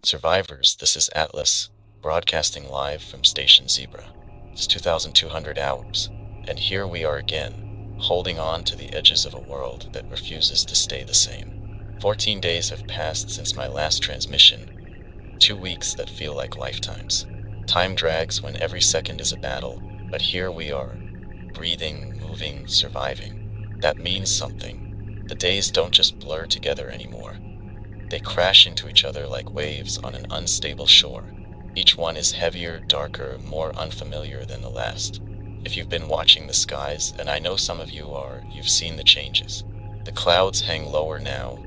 Survivors, this is Atlas, broadcasting live from Station Zebra. It's 2,200 hours, and here we are again, holding on to the edges of a world that refuses to stay the same. 14 days have passed since my last transmission, 2 weeks that feel like lifetimes. Time drags when every second is a battle, but here we are, breathing, moving, surviving. That means something. The days don't just blur together anymore. They crash into each other like waves on an unstable shore. Each one is heavier, darker, more unfamiliar than the last. If you've been watching the skies, and I know some of you are, you've seen the changes. The clouds hang lower now,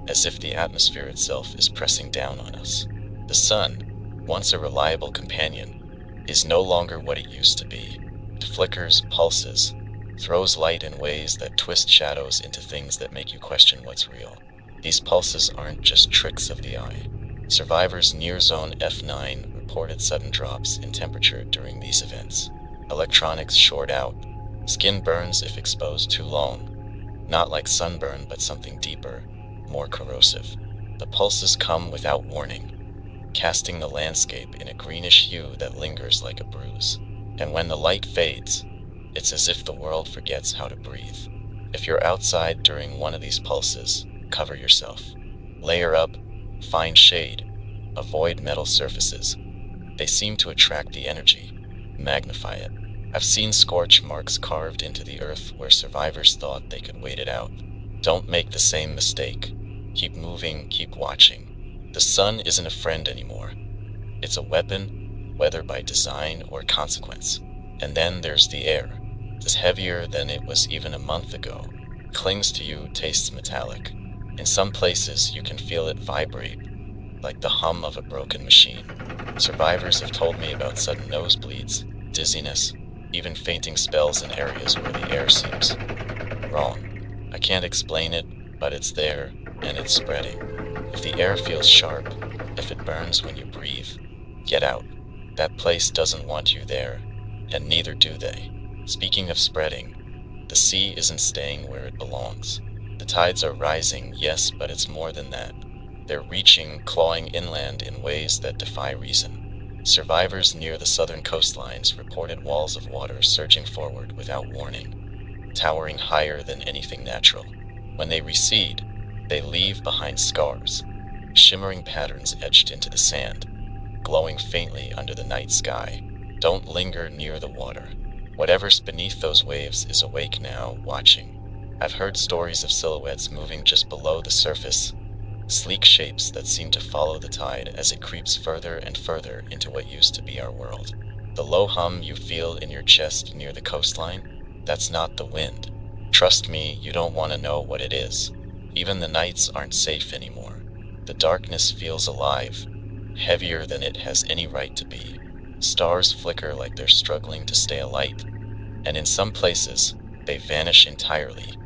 as if the atmosphere itself is pressing down on us. The sun, once a reliable companion, is no longer what it used to be. It flickers, pulses, throws light in ways that twist shadows into things that make you question what's real. These pulses aren't just tricks of the eye. Survivors near zone F9 reported sudden drops in temperature during these events. Electronics short out. Skin burns if exposed too long. Not like sunburn, but something deeper, more corrosive. The pulses come without warning, casting the landscape in a greenish hue that lingers like a bruise. And when the light fades, it's as if the world forgets how to breathe. If you're outside during one of these pulses, cover yourself. Layer up, find shade, avoid metal surfaces. They seem to attract the energy, magnify it. I've seen scorch marks carved into the earth where survivors thought they could wait it out. Don't make the same mistake. Keep moving, keep watching. The sun isn't a friend anymore. It's a weapon, whether by design or consequence. And then there's the air. It's heavier than it was even a month ago. Clings to you, tastes metallic. In some places, you can feel it vibrate, like the hum of a broken machine. Survivors have told me about sudden nosebleeds, dizziness, even fainting spells in areas where the air seems wrong. I can't explain it, but it's there, and it's spreading. If the air feels sharp, if it burns when you breathe, get out. That place doesn't want you there, and neither do they. Speaking of spreading, the sea isn't staying where it belongs. The tides are rising, yes, but it's more than that. They're reaching, clawing inland in ways that defy reason. Survivors near the southern coastlines reported walls of water surging forward without warning, towering higher than anything natural. When they recede, they leave behind scars, shimmering patterns etched into the sand, glowing faintly under the night sky. Don't linger near the water. Whatever's beneath those waves is awake now, watching. I've heard stories of silhouettes moving just below the surface, sleek shapes that seem to follow the tide as it creeps further and further into what used to be our world. The low hum you feel in your chest near the coastline, that's not the wind. Trust me, you don't want to know what it is. Even the nights aren't safe anymore. The darkness feels alive, heavier than it has any right to be. Stars flicker like they're struggling to stay alight, and in some places, they vanish entirely,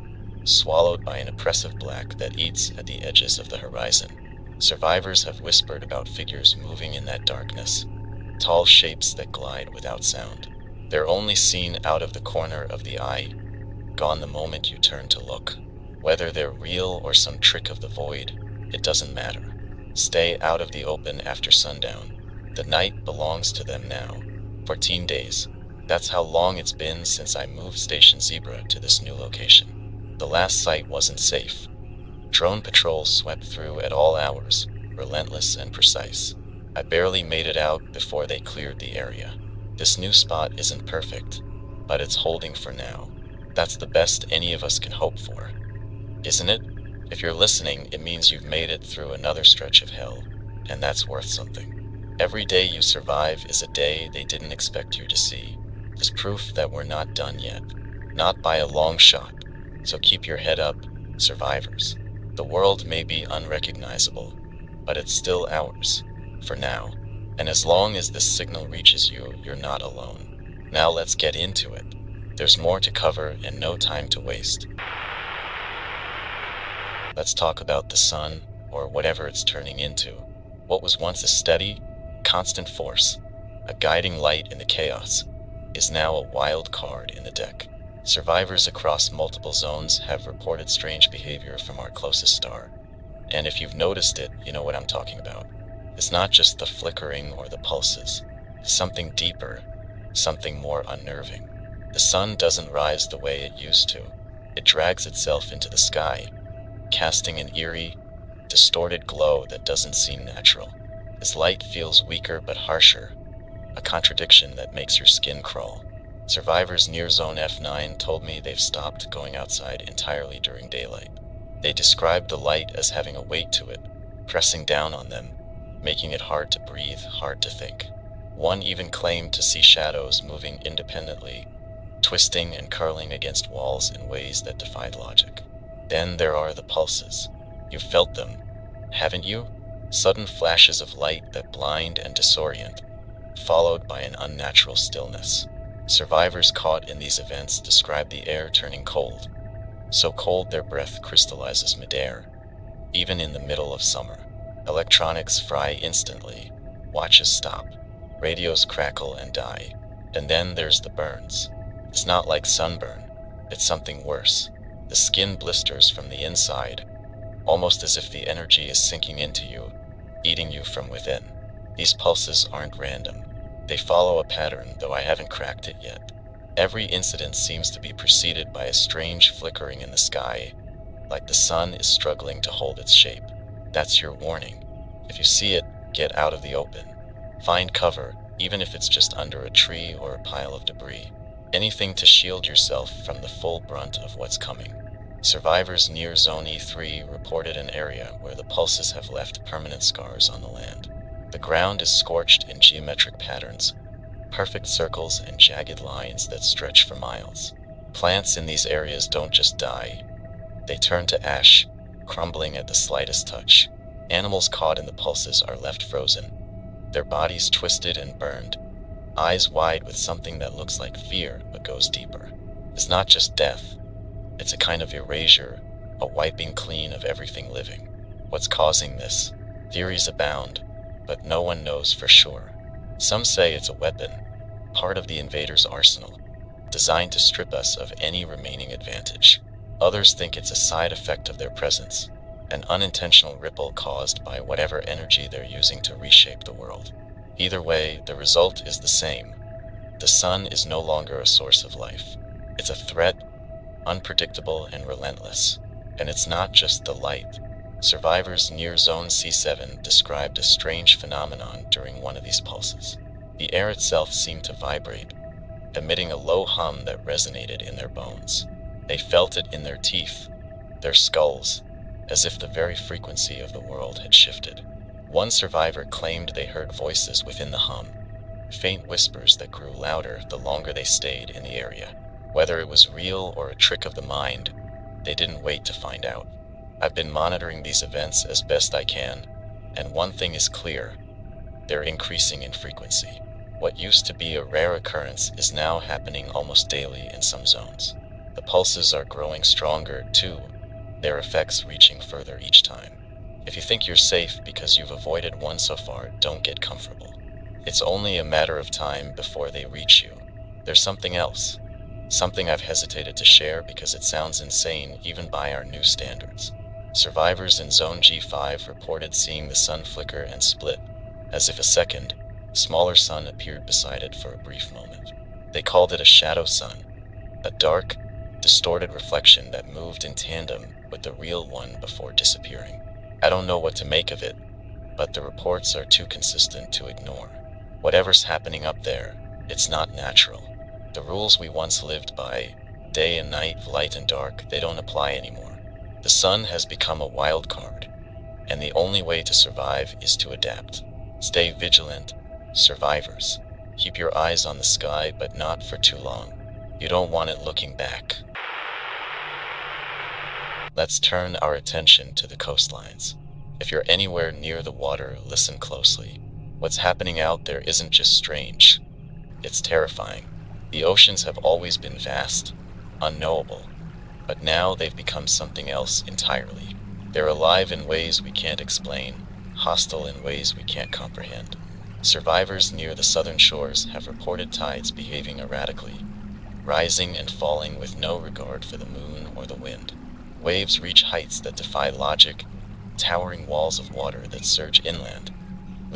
swallowed by an oppressive black that eats at the edges of the horizon. Survivors have whispered about figures moving in that darkness, tall shapes that glide without sound. They're only seen out of the corner of the eye, gone the moment you turn to look. Whether they're real or some trick of the void, it doesn't matter. Stay out of the open after sundown. The night belongs to them now. 14 days. That's how long it's been since I moved Station Zebra to this new location. The last site wasn't safe. Drone patrols swept through at all hours, relentless and precise. I barely made it out before they cleared the area. This new spot isn't perfect, but it's holding for now. That's the best any of us can hope for, isn't it? If you're listening, it means you've made it through another stretch of hell, and that's worth something. Every day you survive is a day they didn't expect you to see. It's proof that we're not done yet, not by a long shot. So keep your head up, survivors. The world may be unrecognizable, but it's still ours, for now. And as long as this signal reaches you, you're not alone. Now let's get into it. There's more to cover and no time to waste. Let's talk about the sun, or whatever it's turning into. What was once a steady, constant force, a guiding light in the chaos, is now a wild card in the deck. Survivors across multiple zones have reported strange behavior from our closest star. And if you've noticed it, you know what I'm talking about. is not just the flickering or the pulses. It's something deeper, something more unnerving. The sun doesn't rise the way it used to. It drags itself into the sky, casting an eerie, distorted glow that doesn't seem natural. Its light feels weaker but harsher, a contradiction that makes your skin crawl. Survivors near Zone F9 told me they've stopped going outside entirely during daylight. They described the light as having a weight to it, pressing down on them, making it hard to breathe, hard to think. One even claimed to see shadows moving independently, twisting and curling against walls in ways that defied logic. Then there are the pulses. You've felt them, haven't you? Sudden flashes of light that blind and disorient, followed by an unnatural stillness. Survivors caught in these events describe the air turning cold, so cold their breath crystallizes midair, even in the middle of summer. Electronics fry instantly, watches stop, radios crackle and die, and then there's the burns. It's not like sunburn, it's something worse. The skin blisters from the inside, almost as if the energy is sinking into you, eating you from within. These pulses aren't random. They follow a pattern, though I haven't cracked it yet. Every incident seems to be preceded by a strange flickering in the sky, like the sun is struggling to hold its shape. That's your warning. If you see it, get out of the open. Find cover, even if it's just under a tree or a pile of debris. Anything to shield yourself from the full brunt of what's coming. Survivors near Zone E3 reported an area where the pulses have left permanent scars on the land. The ground is scorched in geometric patterns, perfect circles and jagged lines that stretch for miles. Plants in these areas don't just die, they turn to ash, crumbling at the slightest touch. Animals caught in the pulses are left frozen, their bodies twisted and burned, eyes wide with something that looks like fear but goes deeper. It's not just death, it's a kind of erasure, a wiping clean of everything living. What's causing this? Theories abound, but no one knows for sure. Some say it's a weapon, part of the invader's arsenal, designed to strip us of any remaining advantage. Others think it's a side effect of their presence, an unintentional ripple caused by whatever energy they're using to reshape the world. Either way, the result is the same. The sun is no longer a source of life. It's a threat, unpredictable and relentless. And it's not just the light. Survivors near Zone C7 described a strange phenomenon during one of these pulses. The air itself seemed to vibrate, emitting a low hum that resonated in their bones. They felt it in their teeth, their skulls, as if the very frequency of the world had shifted. One survivor claimed they heard voices within the hum, faint whispers that grew louder the longer they stayed in the area. Whether it was real or a trick of the mind, they didn't wait to find out. I've been monitoring these events as best I can, and one thing is clear: they're increasing in frequency. What used to be a rare occurrence is now happening almost daily in some zones. The pulses are growing stronger, too, their effects reaching further each time. If you think you're safe because you've avoided one so far, don't get comfortable. It's only a matter of time before they reach you. There's something else. Something I've hesitated to share because it sounds insane even by our new standards. Survivors in Zone G5 reported seeing the sun flicker and split, as if a second, smaller sun appeared beside it for a brief moment. They called it a shadow sun, a dark, distorted reflection that moved in tandem with the real one before disappearing. I don't know what to make of it, but the reports are too consistent to ignore. Whatever's happening up there, it's not natural. The rules we once lived by, day and night, light and dark, they don't apply anymore. The sun has become a wild card, and the only way to survive is to adapt. Stay vigilant, survivors. Keep your eyes on the sky, but not for too long. You don't want it looking back. Let's turn our attention to the coastlines. If you're anywhere near the water, listen closely. What's happening out there isn't just strange, it's terrifying. The oceans have always been vast, unknowable, but now they've become something else entirely. They're alive in ways we can't explain, hostile in ways we can't comprehend. Survivors near the southern shores have reported tides behaving erratically, rising and falling with no regard for the moon or the wind. Waves reach heights that defy logic, towering walls of water that surge inland,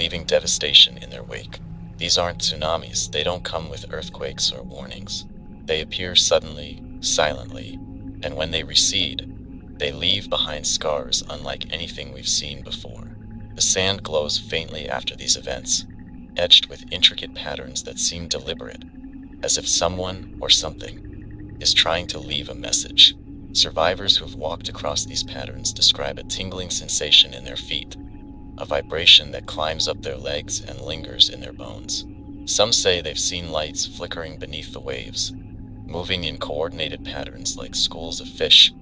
leaving devastation in their wake. These aren't tsunamis, they don't come with earthquakes or warnings. They appear suddenly, silently, and when they recede, they leave behind scars unlike anything we've seen before. The sand glows faintly after these events, etched with intricate patterns that seem deliberate, as if someone or something is trying to leave a message. Survivors who've walked across these patterns describe a tingling sensation in their feet, a vibration that climbs up their legs and lingers in their bones. Some say they've seen lights flickering beneath the waves, moving in coordinated patterns like schools of fish,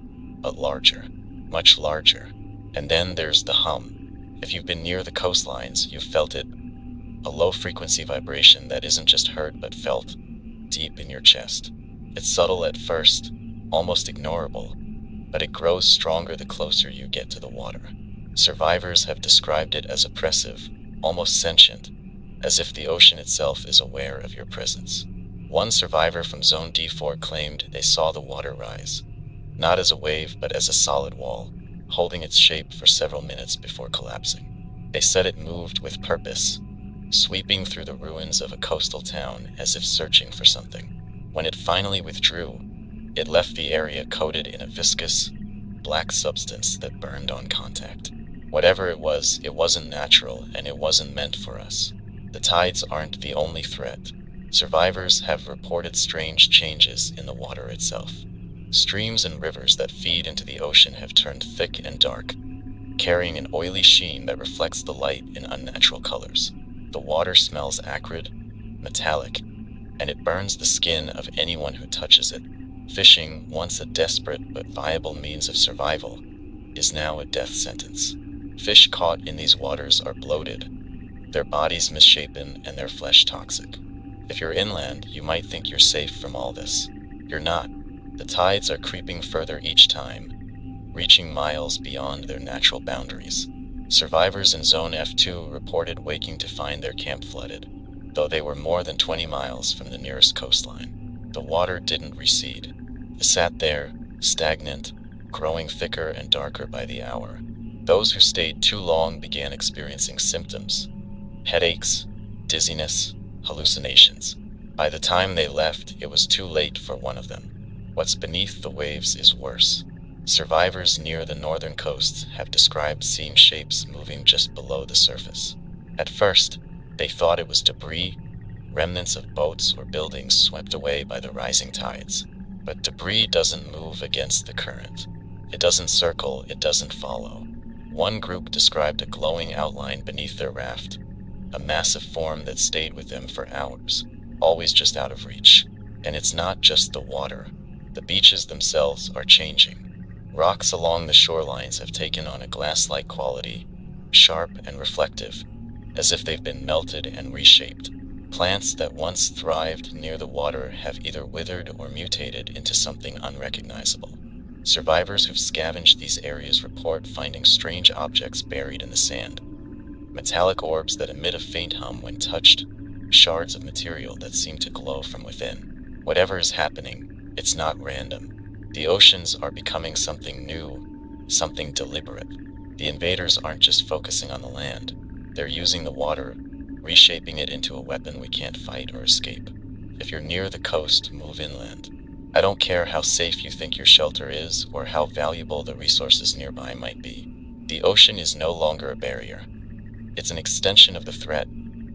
but larger, much larger. And then there's the hum. If you've been near the coastlines, you've felt it, a low-frequency vibration that isn't just heard but felt deep in your chest. It's subtle at first, almost ignorable, but it grows stronger the closer you get to the water. Survivors have described it as oppressive, almost sentient, as if the ocean itself is aware of your presence. One survivor from Zone D4 claimed they saw the water rise, not as a wave but as a solid wall, holding its shape for several minutes before collapsing. They said it moved with purpose, sweeping through the ruins of a coastal town as if searching for something. When it finally withdrew, it left the area coated in a viscous, black substance that burned on contact. Whatever it wasn't natural and it wasn't meant for us. The tides aren't the only threat. Survivors have reported strange changes in the water itself. Streams and rivers that feed into the ocean have turned thick and dark, carrying an oily sheen that reflects the light in unnatural colors. The water smells acrid, metallic, and it burns the skin of anyone who touches it. Fishing, once a desperate but viable means of survival, is now a death sentence. Fish caught in these waters are bloated, their bodies misshapen and their flesh toxic. If you're inland, you might think you're safe from all this. You're not. The tides are creeping further each time, reaching miles beyond their natural boundaries. Survivors in Zone F2 reported waking to find their camp flooded, though they were more than 20 miles from the nearest coastline. The water didn't recede. It sat there, stagnant, growing thicker and darker by the hour. Those who stayed too long began experiencing symptoms: headaches, dizziness, hallucinations. By the time they left, it was too late for one of them. What's beneath the waves is worse. Survivors near the northern coast have described seeing shapes moving just below the surface. At first, they thought it was debris, remnants of boats or buildings swept away by the rising tides. But debris doesn't move against the current. It doesn't circle, it doesn't follow. One group described a glowing outline beneath their raft, a massive form that stayed with them for hours, always just out of reach. And it's not just the water. The beaches themselves are changing. Rocks along the shorelines have taken on a glass-like quality, sharp and reflective, as if they've been melted and reshaped. Plants that once thrived near the water have either withered or mutated into something unrecognizable. Survivors who've scavenged these areas report finding strange objects buried in the sand. Metallic orbs that emit a faint hum when touched, shards of material that seem to glow from within. Whatever is happening, it's not random. The oceans are becoming something new, something deliberate. The invaders aren't just focusing on the land. They're using the water, reshaping it into a weapon we can't fight or escape. If you're near the coast, move inland. I don't care how safe you think your shelter is or how valuable the resources nearby might be. The ocean is no longer a barrier. It's an extension of the threat,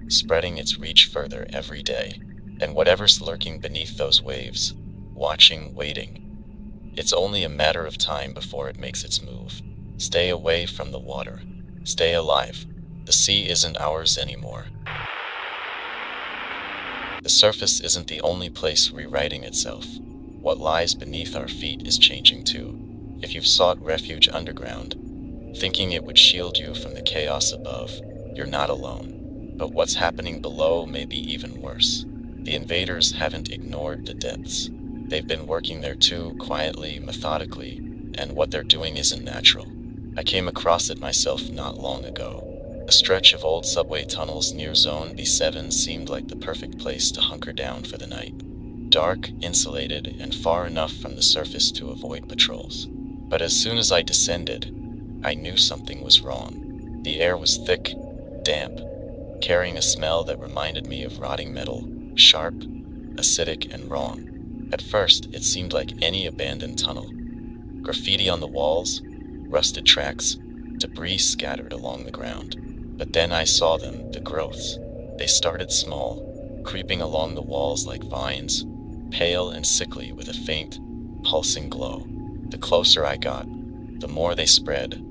spreading its reach further every day. And whatever's lurking beneath those waves, watching, waiting, it's only a matter of time before it makes its move. Stay away from the water. Stay alive. The sea isn't ours anymore. The surface isn't the only place rewriting itself. What lies beneath our feet is changing too. If you've sought refuge underground, thinking it would shield you from the chaos above, you're not alone. But what's happening below may be even worse. The invaders haven't ignored the depths. They've been working there too, quietly, methodically, and what they're doing isn't natural. I came across it myself not long ago. A stretch of old subway tunnels near Zone B7 seemed like the perfect place to hunker down for the night. Dark, insulated, and far enough from the surface to avoid patrols. But as soon as I descended, I knew something was wrong. The air was thick, damp, carrying a smell that reminded me of rotting metal, sharp, acidic, and wrong. At first, it seemed like any abandoned tunnel. Graffiti on the walls, rusted tracks, debris scattered along the ground. But then I saw them, the growths. They started small, creeping along the walls like vines, pale and sickly with a faint, pulsing glow. The closer I got, the more they spread,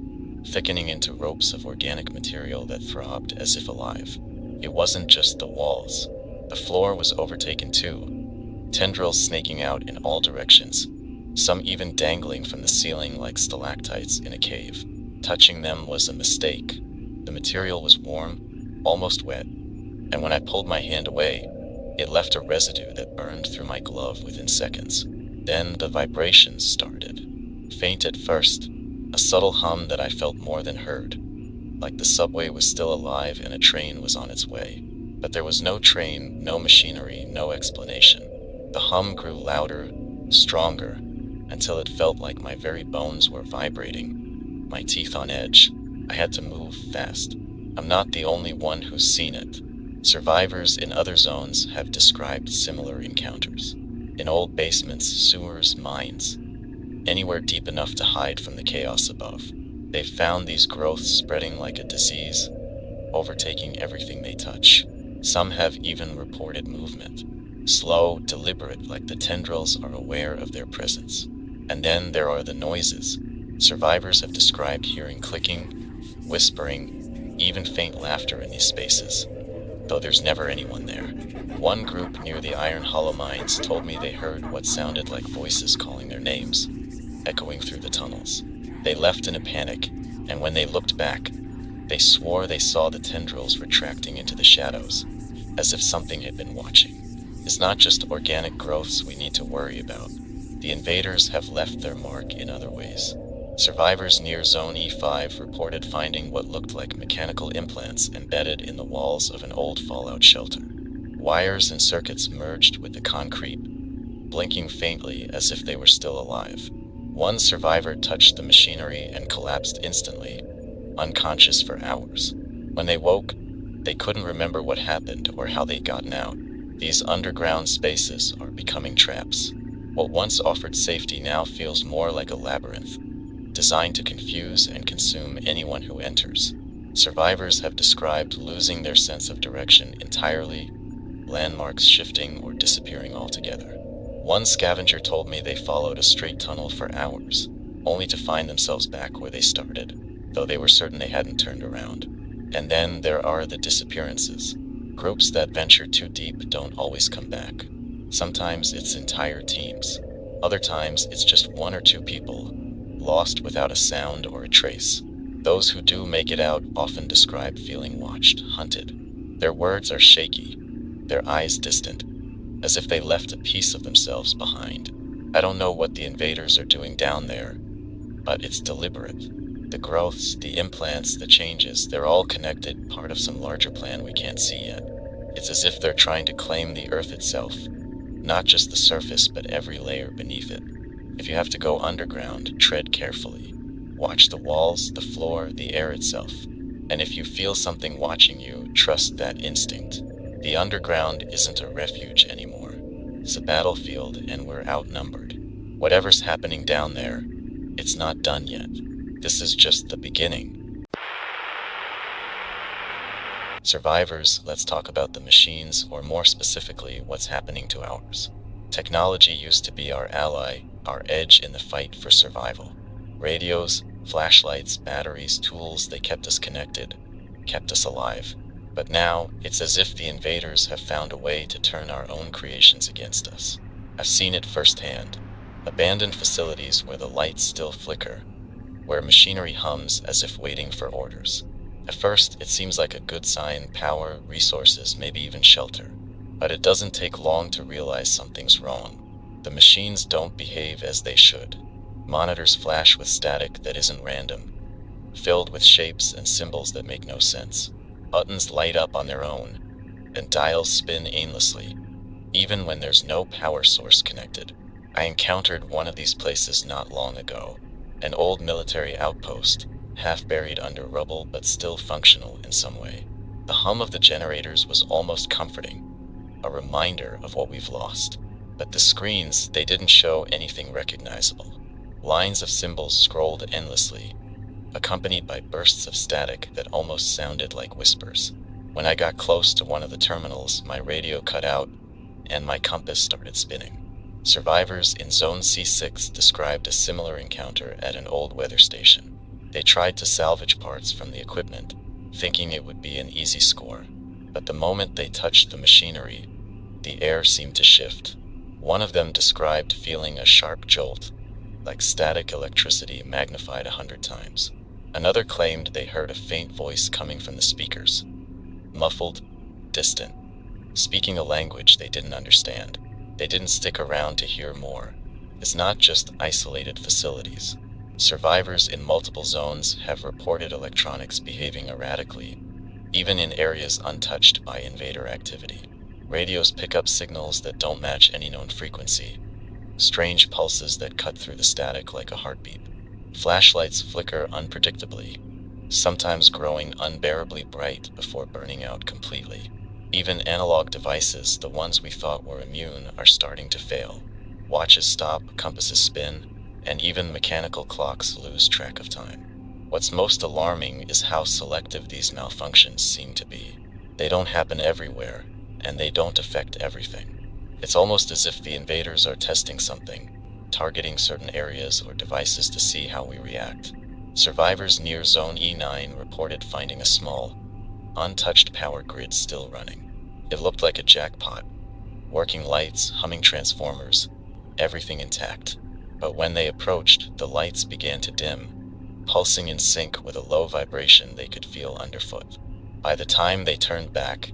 thickening into ropes of organic material that throbbed as if alive. It wasn't just the walls. The floor was overtaken too, tendrils snaking out in all directions, some even dangling from the ceiling like stalactites in a cave. Touching them was a mistake. The material was warm, almost wet, and when I pulled my hand away, it left a residue that burned through my glove within seconds. Then the vibrations started. Faint at first, a subtle hum that I felt more than heard, like the subway was still alive and a train was on its way. But there was no train, no machinery, no explanation. The hum grew louder, stronger, until it felt like my very bones were vibrating, my teeth on edge. I had to move fast. I'm not the only one who's seen it. Survivors in other zones have described similar encounters. In old basements, sewers, mines, anywhere deep enough to hide from the chaos above. They've found these growths spreading like a disease, overtaking everything they touch. Some have even reported movement, slow, deliberate, like the tendrils are aware of their presence. And then there are the noises. Survivors have described hearing clicking, whispering, even faint laughter in these spaces, though there's never anyone there. One group near the Iron Hollow mines told me they heard what sounded like voices calling their names, echoing through the tunnels. They left in a panic, and when they looked back, they swore they saw the tendrils retracting into the shadows, as if something had been watching. It's not just organic growths we need to worry about. The invaders have left their mark in other ways. Survivors near Zone E5 reported finding what looked like mechanical implants embedded in the walls of an old fallout shelter. Wires and circuits merged with the concrete, blinking faintly as if they were still alive. One survivor touched the machinery and collapsed instantly, unconscious for hours. When they woke, they couldn't remember what happened or how they'd gotten out. These underground spaces are becoming traps. What once offered safety now feels more like a labyrinth, designed to confuse and consume anyone who enters. Survivors have described losing their sense of direction entirely, landmarks shifting or disappearing altogether. One scavenger told me they followed a straight tunnel for hours, only to find themselves back where they started, though they were certain they hadn't turned around. And then there are the disappearances. Groups that venture too deep don't always come back. Sometimes it's entire teams. Other times it's just one or two people, lost without a sound or a trace. Those who do make it out often describe feeling watched, hunted. Their words are shaky, their eyes distant, as if they left a piece of themselves behind. I don't know what the invaders are doing down there, but it's deliberate. The growths, the implants, the changes, they're all connected, part of some larger plan we can't see yet. It's as if they're trying to claim the earth itself, not just the surface, but every layer beneath it. If you have to go underground, tread carefully. Watch the walls, the floor, the air itself. And if you feel something watching you, trust that instinct. The underground isn't a refuge anymore. It's a battlefield, and we're outnumbered. Whatever's happening down there, it's not done yet. This is just the beginning. Survivors, let's talk about the machines, or more specifically, what's happening to ours. Technology used to be our ally, our edge in the fight for survival. Radios, flashlights, batteries, tools, they kept us connected, kept us alive. But now, it's as if the invaders have found a way to turn our own creations against us. I've seen it firsthand. Abandoned facilities where the lights still flicker, where machinery hums as if waiting for orders. At first, it seems like a good sign, power, resources, maybe even shelter. But it doesn't take long to realize something's wrong. The machines don't behave as they should. Monitors flash with static that isn't random, filled with shapes and symbols that make no sense. Buttons light up on their own, and dials spin aimlessly, even when there's no power source connected. I encountered one of these places not long ago, an old military outpost, half buried under rubble but still functional in some way. The hum of the generators was almost comforting, a reminder of what we've lost. But the screens, they didn't show anything recognizable. Lines of symbols scrolled endlessly, accompanied by bursts of static that almost sounded like whispers. When I got close to one of the terminals, my radio cut out and my compass started spinning. Survivors in Zone C6 described a similar encounter at an old weather station. They tried to salvage parts from the equipment, thinking it would be an easy score. But the moment they touched the machinery, the air seemed to shift. One of them described feeling a sharp jolt, like static electricity magnified 100 times. Another claimed they heard a faint voice coming from the speakers, muffled, distant, speaking a language they didn't understand. They didn't stick around to hear more. It's not just isolated facilities. Survivors in multiple zones have reported electronics behaving erratically, even in areas untouched by invader activity. Radios pick up signals that don't match any known frequency, strange pulses that cut through the static like a heartbeat. Flashlights flicker unpredictably, sometimes growing unbearably bright before burning out completely. Even analog devices, the ones we thought were immune, are starting to fail. Watches stop, compasses spin, and even mechanical clocks lose track of time. What's most alarming is how selective these malfunctions seem to be. They don't happen everywhere, and they don't affect everything. It's almost as if the invaders are testing something, targeting certain areas or devices to see how we react. Survivors near Zone E9 reported finding a small, untouched power grid still running. It looked like a jackpot. Working lights, humming transformers, everything intact. But when they approached, the lights began to dim, pulsing in sync with a low vibration they could feel underfoot. By the time they turned back,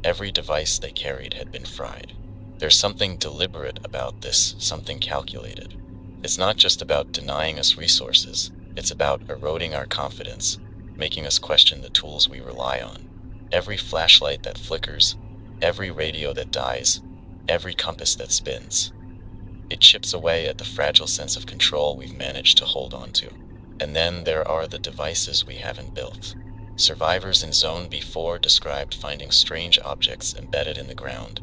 every device they carried had been fried. There's something deliberate about this, something calculated. It's not just about denying us resources, it's about eroding our confidence, making us question the tools we rely on. Every flashlight that flickers, every radio that dies, every compass that spins. It chips away at the fragile sense of control we've managed to hold on to. And then there are the devices we haven't built. Survivors in Zone B4 described finding strange objects embedded in the ground,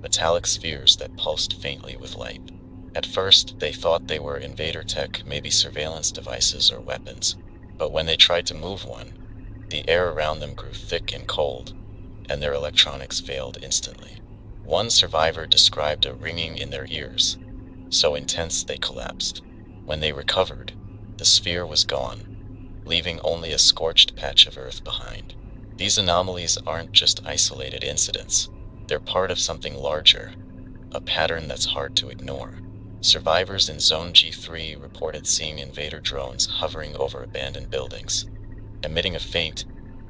metallic spheres that pulsed faintly with light. At first, they thought they were invader tech, maybe surveillance devices or weapons. But when they tried to move one, the air around them grew thick and cold, and their electronics failed instantly. One survivor described a ringing in their ears, so intense they collapsed. When they recovered, the sphere was gone, leaving only a scorched patch of earth behind. These anomalies aren't just isolated incidents. They're part of something larger, a pattern that's hard to ignore. Survivors in Zone G3 reported seeing invader drones hovering over abandoned buildings, emitting a faint,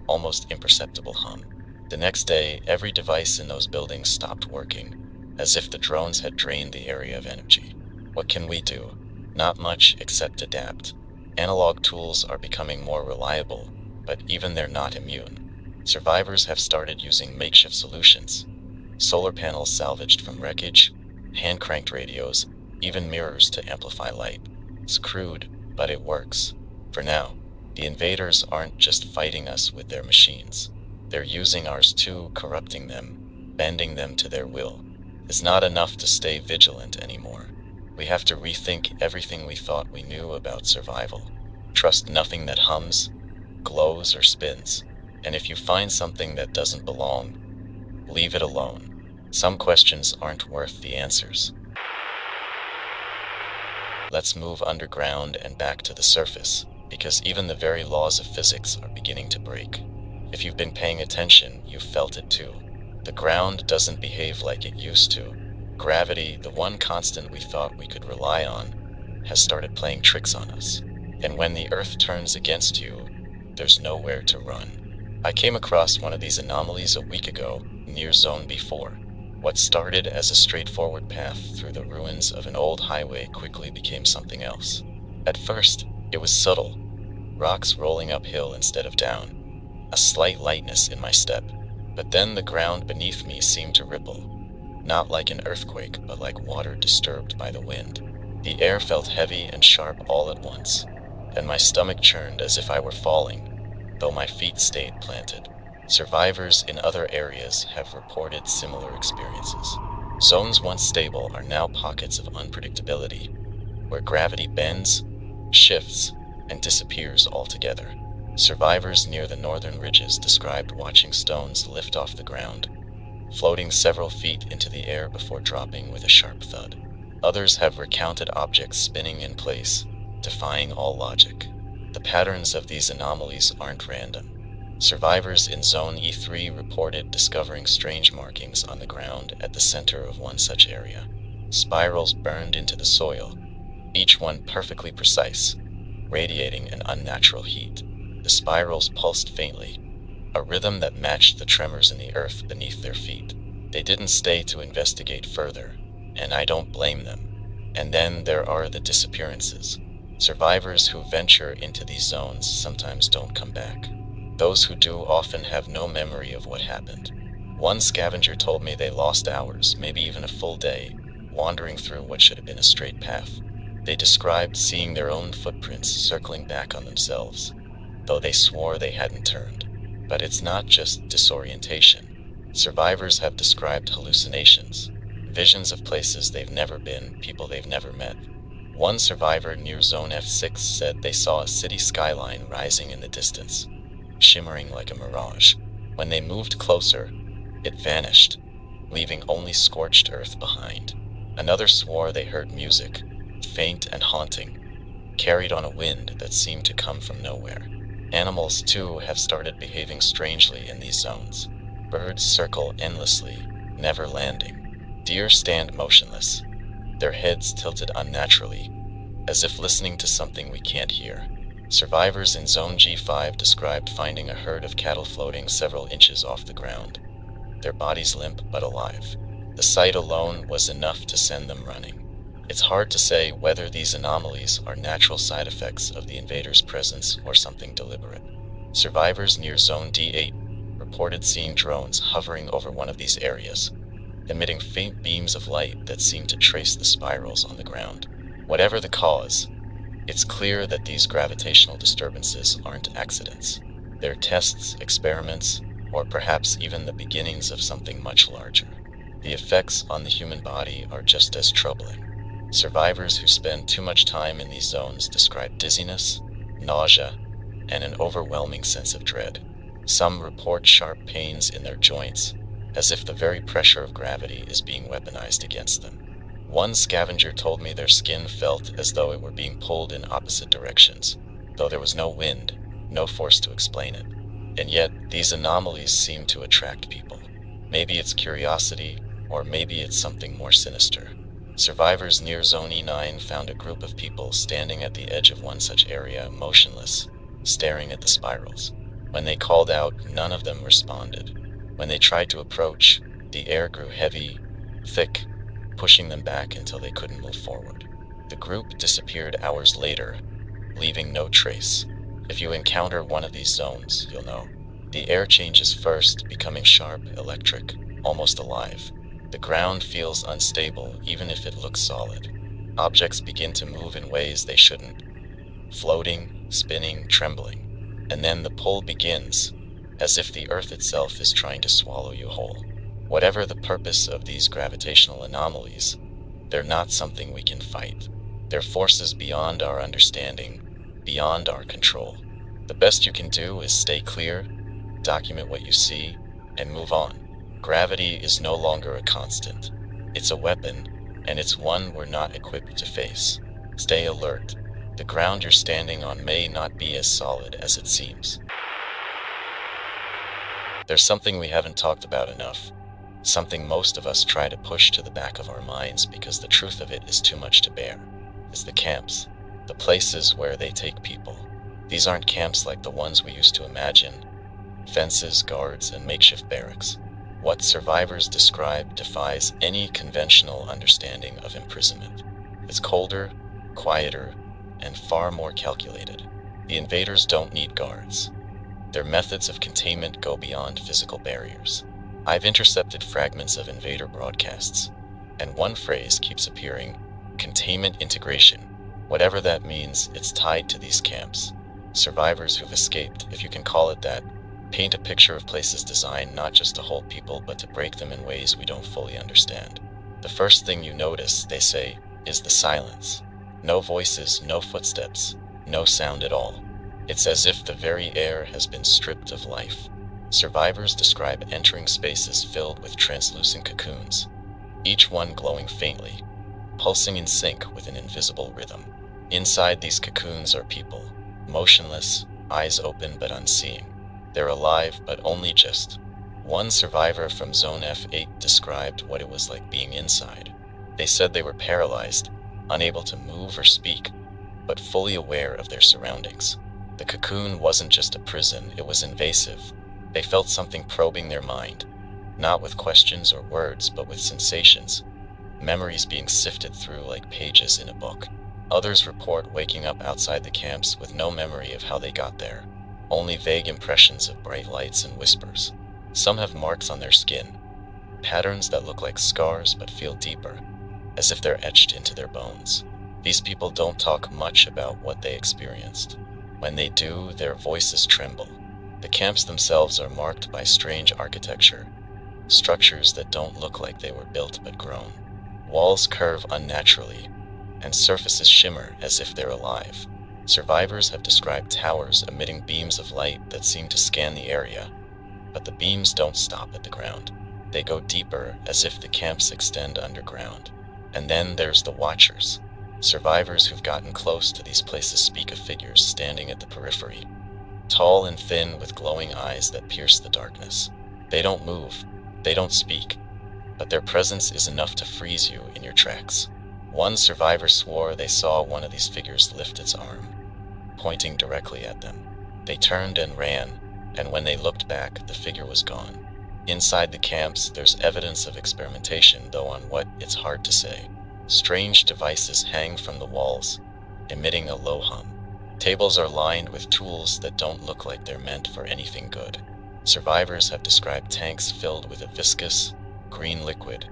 almost imperceptible hum. The next day, every device in those buildings stopped working, as if the drones had drained the area of energy. What can we do? Not much except adapt. Analog tools are becoming more reliable, but even they're not immune. Survivors have started using makeshift solutions. Solar panels salvaged from wreckage, hand-cranked radios, even mirrors to amplify light. It's crude, but it works. For now, the invaders aren't just fighting us with their machines. They're using ours too, corrupting them, bending them to their will. It's not enough to stay vigilant anymore. We have to rethink everything we thought we knew about survival. Trust nothing that hums, glows, or spins. And if you find something that doesn't belong, leave it alone. Some questions aren't worth the answers. Let's move underground and back to the surface, because even the very laws of physics are beginning to break. If you've been paying attention, you've felt it too. The ground doesn't behave like it used to. Gravity, the one constant we thought we could rely on, has started playing tricks on us. And when the Earth turns against you, there's nowhere to run. I came across one of these anomalies a week ago near Zone B4. What started as a straightforward path through the ruins of an old highway quickly became something else. At first, it was subtle, rocks rolling uphill instead of down, a slight lightness in my step. But then the ground beneath me seemed to ripple, not like an earthquake, but like water disturbed by the wind. The air felt heavy and sharp all at once, and my stomach churned as if I were falling, though my feet stayed planted. Survivors in other areas have reported similar experiences. Zones once stable are now pockets of unpredictability, where gravity bends, shifts, and disappears altogether. Survivors near the northern ridges described watching stones lift off the ground, floating several feet into the air before dropping with a sharp thud. Others have recounted objects spinning in place, defying all logic. The patterns of these anomalies aren't random. Survivors in Zone E3 reported discovering strange markings on the ground at the center of one such area. Spirals burned into the soil, each one perfectly precise, radiating an unnatural heat. The spirals pulsed faintly, a rhythm that matched the tremors in the earth beneath their feet. They didn't stay to investigate further, and I don't blame them. And then there are the disappearances. Survivors who venture into these zones sometimes don't come back. Those who do often have no memory of what happened. One scavenger told me they lost hours, maybe even a full day, wandering through what should have been a straight path. They described seeing their own footprints circling back on themselves, though they swore they hadn't turned. But it's not just disorientation. Survivors have described hallucinations, visions of places they've never been, people they've never met. One survivor near Zone F6 said they saw a city skyline rising in the distance, shimmering like a mirage. When they moved closer, it vanished, leaving only scorched earth behind. Another swore they heard music, faint and haunting, carried on a wind that seemed to come from nowhere. Animals, too, have started behaving strangely in these zones. Birds circle endlessly, never landing. Deer stand motionless, their heads tilted unnaturally, as if listening to something we can't hear. Survivors in Zone G5 described finding a herd of cattle floating several inches off the ground, their bodies limp but alive. The sight alone was enough to send them running. It's hard to say whether these anomalies are natural side effects of the invaders' presence or something deliberate. Survivors near Zone D8 reported seeing drones hovering over one of these areas, emitting faint beams of light that seemed to trace the spirals on the ground. Whatever the cause, it's clear that these gravitational disturbances aren't accidents. They're tests, experiments, or perhaps even the beginnings of something much larger. The effects on the human body are just as troubling. Survivors who spend too much time in these zones describe dizziness, nausea, and an overwhelming sense of dread. Some report sharp pains in their joints, as if the very pressure of gravity is being weaponized against them. One scavenger told me their skin felt as though it were being pulled in opposite directions, though there was no wind, no force to explain it. And yet, these anomalies seem to attract people. Maybe it's curiosity, or maybe it's something more sinister. Survivors near Zone E9 found a group of people standing at the edge of one such area, motionless, staring at the spirals. When they called out, none of them responded. When they tried to approach, the air grew heavy, thick, pushing them back until they couldn't move forward. The group disappeared hours later, leaving no trace. If you encounter one of these zones, you'll know. The air changes first, becoming sharp, electric, almost alive. The ground feels unstable, even if it looks solid. Objects begin to move in ways they shouldn't, floating, spinning, trembling. And then the pull begins, as if the earth itself is trying to swallow you whole. Whatever the purpose of these gravitational anomalies, they're not something we can fight. They're forces beyond our understanding, beyond our control. The best you can do is stay clear, document what you see, and move on. Gravity is no longer a constant. It's a weapon, and it's one we're not equipped to face. Stay alert. The ground you're standing on may not be as solid as it seems. There's something we haven't talked about enough. Something most of us try to push to the back of our minds because the truth of it is too much to bear. It's the camps, the places where they take people. These aren't camps like the ones we used to imagine. Fences, guards, and makeshift barracks. What survivors describe defies any conventional understanding of imprisonment. It's colder, quieter, and far more calculated. The invaders don't need guards. Their methods of containment go beyond physical barriers. I've intercepted fragments of invader broadcasts, and one phrase keeps appearing: containment integration. Whatever that means, it's tied to these camps. Survivors who've escaped, if you can call it that, paint a picture of places designed not just to hold people, but to break them in ways we don't fully understand. The first thing you notice, they say, is the silence. No voices, no footsteps, no sound at all. It's as if the very air has been stripped of life. Survivors describe entering spaces filled with translucent cocoons, each one glowing faintly, pulsing in sync with an invisible rhythm. Inside these cocoons are people, motionless, eyes open but unseeing. They're alive, but only just. One survivor from Zone F8 described what it was like being inside. They said they were paralyzed, unable to move or speak, but fully aware of their surroundings. The cocoon wasn't just a prison, it was invasive. They felt something probing their mind, not with questions or words, but with sensations, memories being sifted through like pages in a book. Others report waking up outside the camps with no memory of how they got there, only vague impressions of bright lights and whispers. Some have marks on their skin, patterns that look like scars but feel deeper, as if they're etched into their bones. These people don't talk much about what they experienced. When they do, their voices tremble. The camps themselves are marked by strange architecture, structures that don't look like they were built but grown. Walls curve unnaturally, and surfaces shimmer as if they're alive. Survivors have described towers emitting beams of light that seem to scan the area, but the beams don't stop at the ground. They go deeper, as if the camps extend underground. And then there's the Watchers. Survivors who've gotten close to these places speak of figures standing at the periphery, tall and thin with glowing eyes that pierce the darkness. They don't move, they don't speak, but their presence is enough to freeze you in your tracks. One survivor swore they saw one of these figures lift its arm, pointing directly at them. They turned and ran, and when they looked back, the figure was gone. Inside the camps, there's evidence of experimentation, though on what, it's hard to say. Strange devices hang from the walls, emitting a low hum. Tables are lined with tools that don't look like they're meant for anything good. Survivors have described tanks filled with a viscous, green liquid,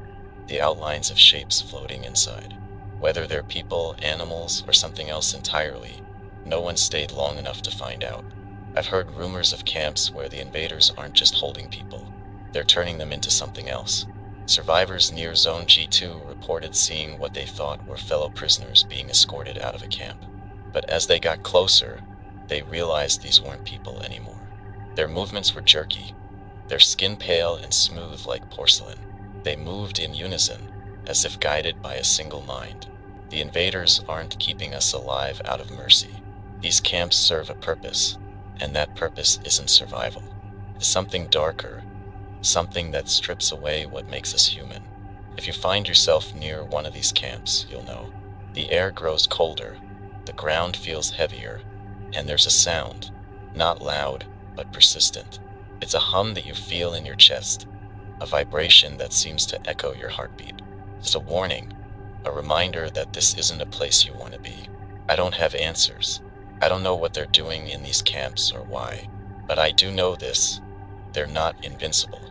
the outlines of shapes floating inside. Whether they're people, animals, or something else entirely, no one stayed long enough to find out. I've heard rumors of camps where the invaders aren't just holding people, they're turning them into something else. Survivors near Zone G2 reported seeing what they thought were fellow prisoners being escorted out of a camp. But as they got closer, they realized these weren't people anymore. Their movements were jerky, their skin pale and smooth like porcelain. They moved in unison, as if guided by a single mind. The invaders aren't keeping us alive out of mercy. These camps serve a purpose, and that purpose isn't survival. It's something darker, something that strips away what makes us human. If you find yourself near one of these camps, you'll know. The air grows colder, the ground feels heavier, and there's a sound, not loud, but persistent. It's a hum that you feel in your chest, a vibration that seems to echo your heartbeat. It's a warning, a reminder that this isn't a place you want to be. I don't have answers. I don't know what they're doing in these camps or why, but I do know this: they're not invincible.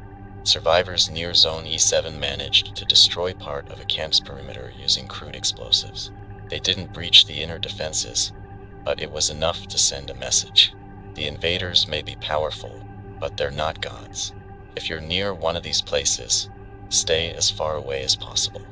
Survivors near Zone E7 managed to destroy part of a camp's perimeter using crude explosives. They didn't breach the inner defenses, but it was enough to send a message. The invaders may be powerful, but they're not gods. If you're near one of these places, stay as far away as possible.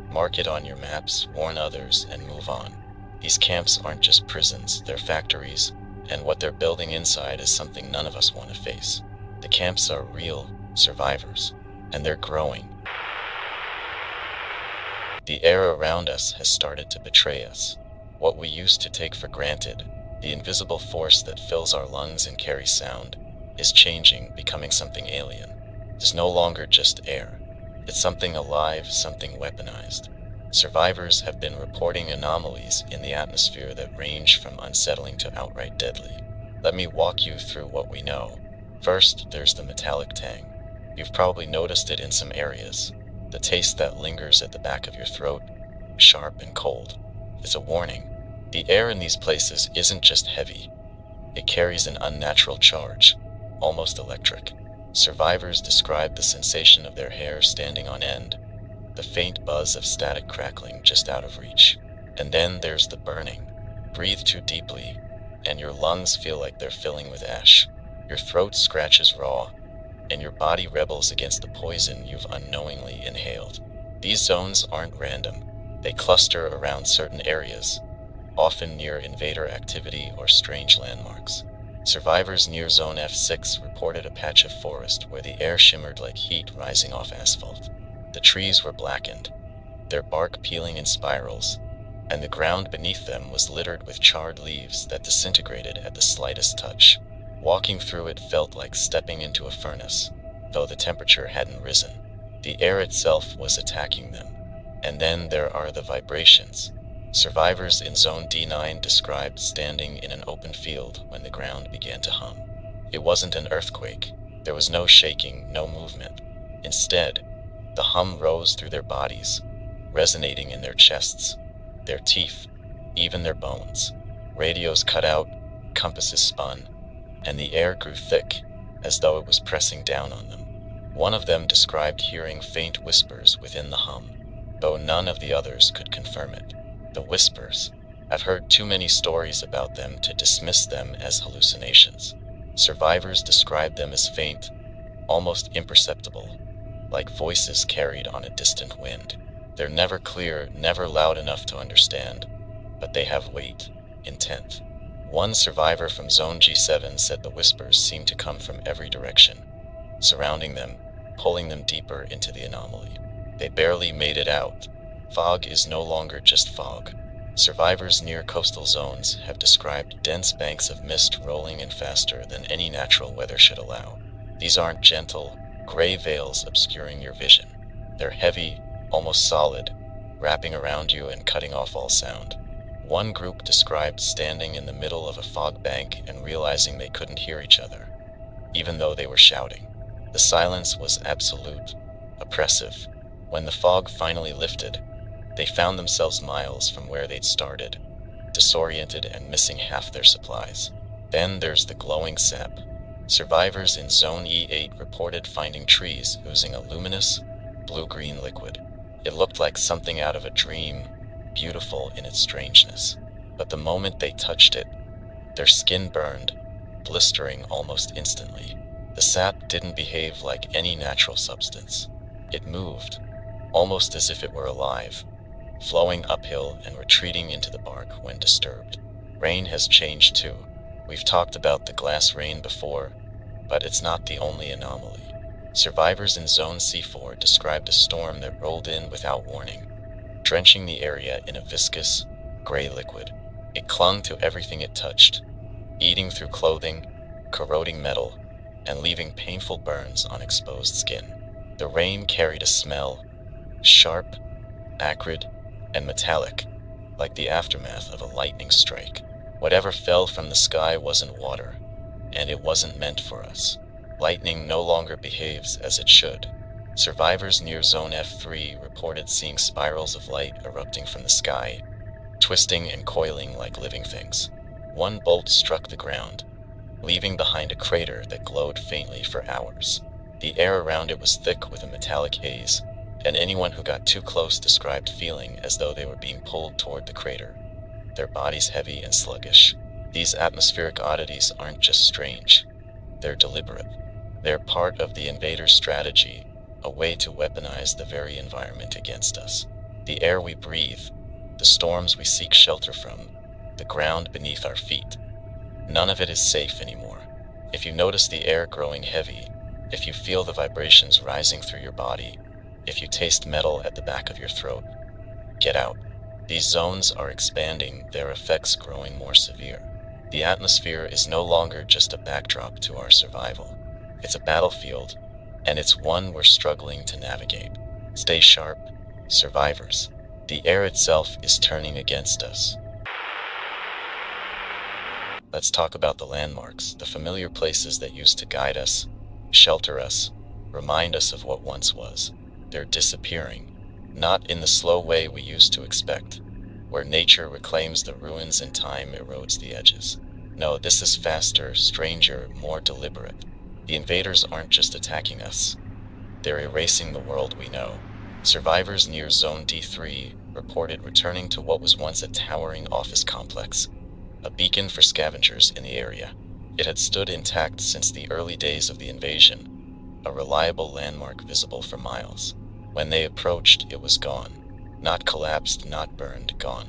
Mark it on your maps, warn others, and move on. These camps aren't just prisons, they're factories, and what they're building inside is something none of us want to face. The camps are real survivors, and they're growing. The air around us has started to betray us. What we used to take for granted, the invisible force that fills our lungs and carries sound, is changing, becoming something alien. It's no longer just air. It's something alive, something weaponized. Survivors have been reporting anomalies in the atmosphere that range from unsettling to outright deadly. Let me walk you through what we know. First, there's the metallic tang. You've probably noticed it in some areas. The taste that lingers at the back of your throat, sharp and cold. It's a warning. The air in these places isn't just heavy. It carries an unnatural charge, almost electric. Survivors describe the sensation of their hair standing on end, the faint buzz of static crackling just out of reach. And then there's the burning. Breathe too deeply, and your lungs feel like they're filling with ash. Your throat scratches raw, and your body rebels against the poison you've unknowingly inhaled. These zones aren't random. They cluster around certain areas, often near invader activity or strange landmarks. Survivors near Zone F6 reported a patch of forest where the air shimmered like heat rising off asphalt. The trees were blackened, their bark peeling in spirals, and the ground beneath them was littered with charred leaves that disintegrated at the slightest touch. Walking through it felt like stepping into a furnace, though the temperature hadn't risen. The air itself was attacking them. And then there are the vibrations. Survivors in Zone D9 described standing in an open field when the ground began to hum. It wasn't an earthquake. There was no shaking, no movement. Instead, the hum rose through their bodies, resonating in their chests, their teeth, even their bones. Radios cut out, compasses spun, and the air grew thick, as though it was pressing down on them. One of them described hearing faint whispers within the hum, though none of the others could confirm it. The whispers. I've heard too many stories about them to dismiss them as hallucinations. Survivors described them as faint, almost imperceptible, like voices carried on a distant wind. They're never clear, never loud enough to understand, but they have weight, intent. One survivor from Zone G7 said the whispers seemed to come from every direction, surrounding them, pulling them deeper into the anomaly. They barely made it out. Fog is no longer just fog. Survivors near coastal zones have described dense banks of mist rolling in faster than any natural weather should allow. These aren't gentle, gray veils obscuring your vision. They're heavy, almost solid, wrapping around you and cutting off all sound. One group described standing in the middle of a fog bank and realizing they couldn't hear each other, even though they were shouting. The silence was absolute, oppressive. When the fog finally lifted, they found themselves miles from where they'd started, disoriented and missing half their supplies. Then there's the glowing sap. Survivors in Zone E8 reported finding trees oozing a luminous, blue-green liquid. It looked like something out of a dream, beautiful in its strangeness. But the moment they touched it, their skin burned, blistering almost instantly. The sap didn't behave like any natural substance. It moved, almost as if it were alive, flowing uphill and retreating into the bark when disturbed. Rain has changed too. We've talked about the glass rain before, but it's not the only anomaly. Survivors in Zone C4 described a storm that rolled in without warning, drenching the area in a viscous, gray liquid. It clung to everything it touched, eating through clothing, corroding metal, and leaving painful burns on exposed skin. The rain carried a smell, sharp, acrid, and metallic, like the aftermath of a lightning strike. Whatever fell from the sky wasn't water, and it wasn't meant for us. Lightning no longer behaves as it should. Survivors near Zone F3 reported seeing spirals of light erupting from the sky, twisting and coiling like living things. One bolt struck the ground, leaving behind a crater that glowed faintly for hours. The air around it was thick with a metallic haze, and anyone who got too close described feeling as though they were being pulled toward the crater, their bodies heavy and sluggish. These atmospheric oddities aren't just strange, they're deliberate. They're part of the invader's strategy, a way to weaponize the very environment against us. The air we breathe, the storms we seek shelter from, the ground beneath our feet. None of it is safe anymore. If you notice the air growing heavy, if you feel the vibrations rising through your body, if you taste metal at the back of your throat, get out. These zones are expanding, their effects growing more severe. The atmosphere is no longer just a backdrop to our survival. It's a battlefield, and it's one we're struggling to navigate. Stay sharp, survivors. The air itself is turning against us. Let's talk about the landmarks, the familiar places that used to guide us, shelter us, remind us of what once was. They're disappearing, not in the slow way we used to expect, where nature reclaims the ruins and time erodes the edges. No, this is faster, stranger, more deliberate. The invaders aren't just attacking us. They're erasing the world we know. Survivors near Zone D3 reported returning to what was once a towering office complex, a beacon for scavengers in the area. It had stood intact since the early days of the invasion, a reliable landmark visible for miles. When they approached, it was gone. Not collapsed, not burned, gone.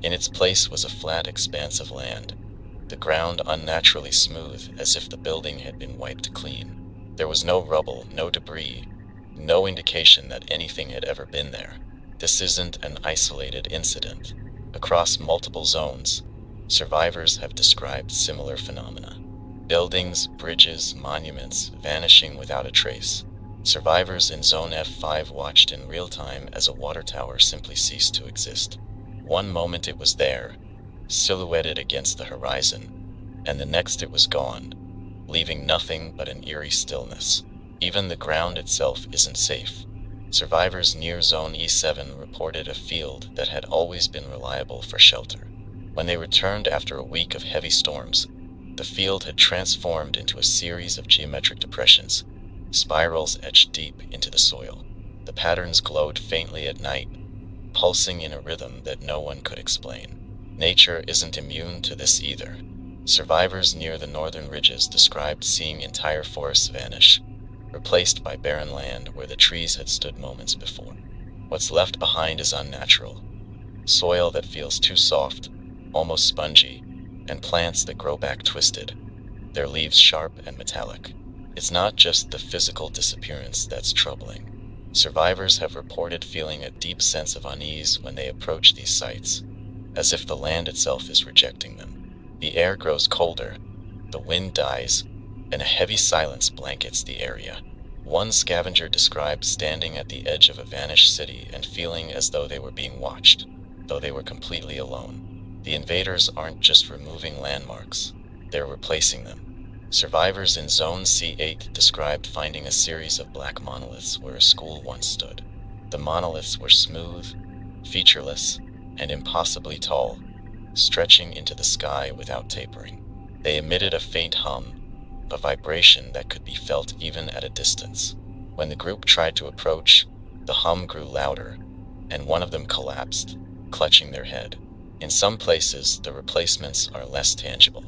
In its place was a flat expanse of land, the ground unnaturally smooth, as if the building had been wiped clean. There was no rubble, no debris, no indication that anything had ever been there. This isn't an isolated incident. Across multiple zones, survivors have described similar phenomena. Buildings, bridges, monuments vanishing without a trace. Survivors in Zone F5 watched in real time as a water tower simply ceased to exist. One moment it was there, silhouetted against the horizon, and the next it was gone, leaving nothing but an eerie stillness. Even the ground itself isn't safe. Survivors near Zone E7 reported a field that had always been reliable for shelter. When they returned after a week of heavy storms, the field had transformed into a series of geometric depressions, spirals etched deep into the soil. The patterns glowed faintly at night, pulsing in a rhythm that no one could explain. Nature isn't immune to this either. Survivors near the northern ridges described seeing entire forests vanish, replaced by barren land where the trees had stood moments before. What's left behind is unnatural. Soil that feels too soft, almost spongy, and plants that grow back twisted, their leaves sharp and metallic. It's not just the physical disappearance that's troubling. Survivors have reported feeling a deep sense of unease when they approach these sites, as if the land itself is rejecting them. The air grows colder, the wind dies, and a heavy silence blankets the area. One scavenger described standing at the edge of a vanished city and feeling as though they were being watched, though they were completely alone. The invaders aren't just removing landmarks, they're replacing them. Survivors in Zone C8 described finding a series of black monoliths where a school once stood. The monoliths were smooth, featureless, and impossibly tall, stretching into the sky without tapering. They emitted a faint hum, a vibration that could be felt even at a distance. When the group tried to approach, the hum grew louder, and one of them collapsed, clutching their head. In some places, the replacements are less tangible.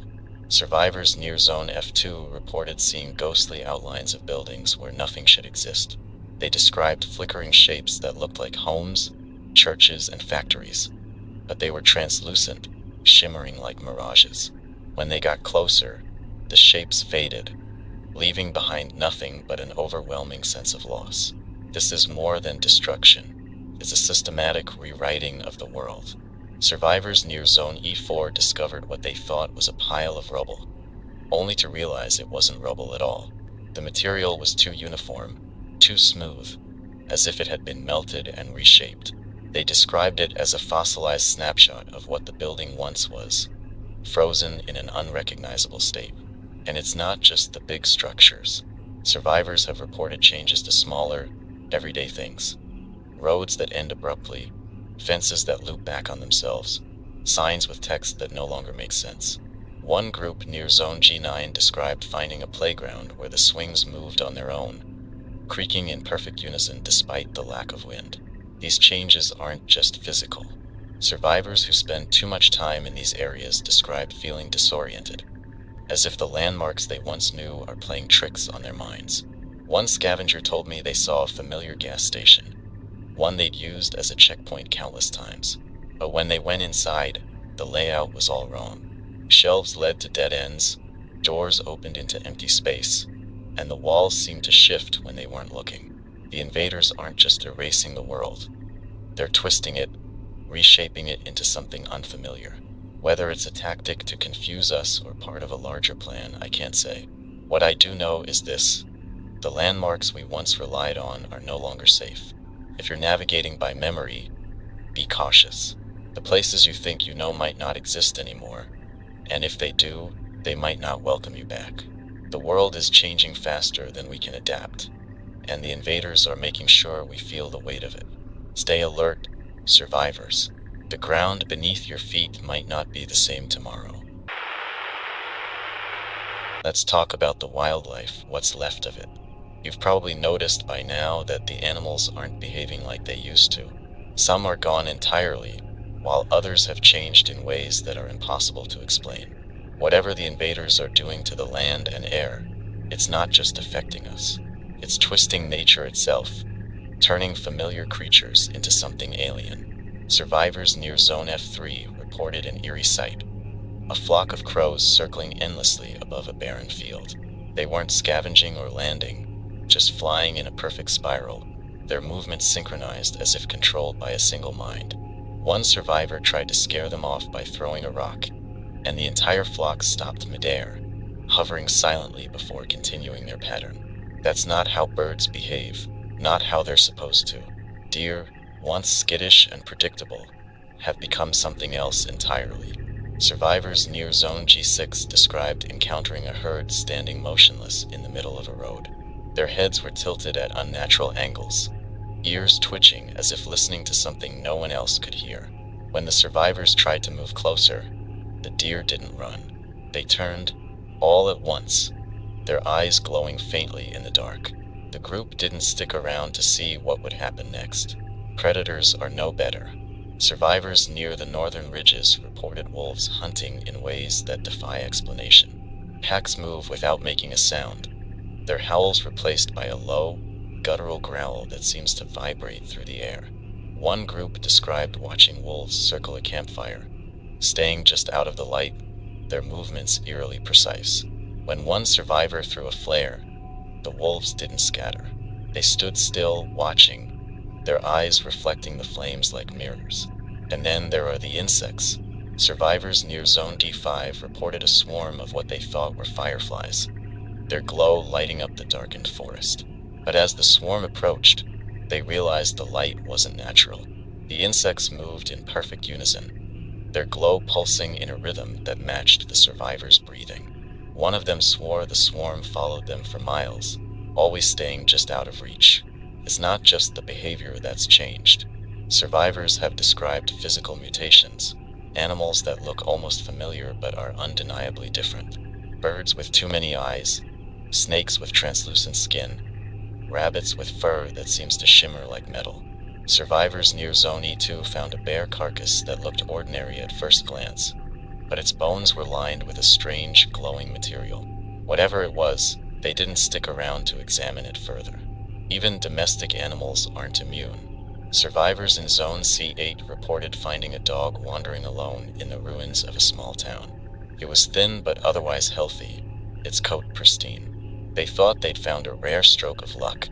Survivors near Zone F2 reported seeing ghostly outlines of buildings where nothing should exist. They described flickering shapes that looked like homes, churches, and factories, but they were translucent, shimmering like mirages. When they got closer, the shapes faded, leaving behind nothing but an overwhelming sense of loss. This is more than destruction. It's a systematic rewriting of the world. Survivors near Zone E4 discovered what they thought was a pile of rubble, only to realize it wasn't rubble at all. The material was too uniform, too smooth, as if it had been melted and reshaped. They described it as a fossilized snapshot of what the building once was, frozen in an unrecognizable state. And it's not just the big structures. Survivors have reported changes to smaller, everyday things. Roads that end abruptly, fences that loop back on themselves, signs with text that no longer make sense. One group near Zone G9 described finding a playground where the swings moved on their own, creaking in perfect unison despite the lack of wind. These changes aren't just physical. Survivors who spend too much time in these areas described feeling disoriented, as if the landmarks they once knew are playing tricks on their minds. One scavenger told me they saw a familiar gas station, one they'd used as a checkpoint countless times. But when they went inside, the layout was all wrong. Shelves led to dead ends, doors opened into empty space, and the walls seemed to shift when they weren't looking. The invaders aren't just erasing the world. They're twisting it, reshaping it into something unfamiliar. Whether it's a tactic to confuse us or part of a larger plan, I can't say. What I do know is this: the landmarks we once relied on are no longer safe. If you're navigating by memory, be cautious. The places you think you know might not exist anymore, and if they do, they might not welcome you back. The world is changing faster than we can adapt, and the invaders are making sure we feel the weight of it. Stay alert, survivors. The ground beneath your feet might not be the same tomorrow. Let's talk about the wildlife, what's left of it. You've probably noticed by now that the animals aren't behaving like they used to. Some are gone entirely, while others have changed in ways that are impossible to explain. Whatever the invaders are doing to the land and air, it's not just affecting us. It's twisting nature itself, turning familiar creatures into something alien. Survivors near Zone F3 reported an eerie sight: a flock of crows circling endlessly above a barren field. They weren't scavenging or landing, just flying in a perfect spiral, their movements synchronized as if controlled by a single mind. One survivor tried to scare them off by throwing a rock, and the entire flock stopped midair, hovering silently before continuing their pattern. That's not how birds behave, not how they're supposed to. Deer, once skittish and predictable, have become something else entirely. Survivors near Zone G6 described encountering a herd standing motionless in the middle of a road. Their heads were tilted at unnatural angles, ears twitching as if listening to something no one else could hear. When the survivors tried to move closer, the deer didn't run. They turned, all at once, their eyes glowing faintly in the dark. The group didn't stick around to see what would happen next. Predators are no better. Survivors near the northern ridges reported wolves hunting in ways that defy explanation. Packs move without making a sound, their howls replaced by a low, guttural growl that seems to vibrate through the air. One group described watching wolves circle a campfire, staying just out of the light, their movements eerily precise. When one survivor threw a flare, the wolves didn't scatter. They stood still, watching, their eyes reflecting the flames like mirrors. And then there are the insects. Survivors near Zone D5 reported a swarm of what they thought were fireflies, their glow lighting up the darkened forest. But as the swarm approached, they realized the light wasn't natural. The insects moved in perfect unison, their glow pulsing in a rhythm that matched the survivors' breathing. One of them swore the swarm followed them for miles, always staying just out of reach. It's not just the behavior that's changed. Survivors have described physical mutations, animals that look almost familiar but are undeniably different. Birds with too many eyes, snakes with translucent skin, rabbits with fur that seems to shimmer like metal. Survivors near Zone E2 found a bear carcass that looked ordinary at first glance, but its bones were lined with a strange, glowing material. Whatever it was, they didn't stick around to examine it further. Even domestic animals aren't immune. Survivors in Zone C8 reported finding a dog wandering alone in the ruins of a small town. It was thin but otherwise healthy, its coat pristine. They thought they'd found a rare stroke of luck,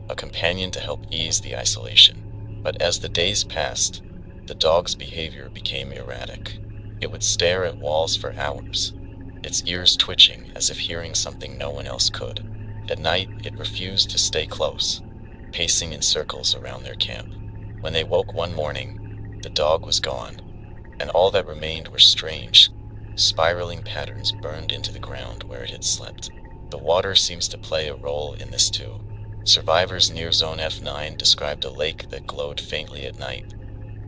a companion to help ease the isolation. But as the days passed, the dog's behavior became erratic. It would stare at walls for hours, its ears twitching as if hearing something no one else could. At night, it refused to stay close, pacing in circles around their camp. When they woke one morning, the dog was gone, and all that remained were strange, spiraling patterns burned into the ground where it had slept. The water seems to play a role in this too. Survivors near Zone F9 described a lake that glowed faintly at night,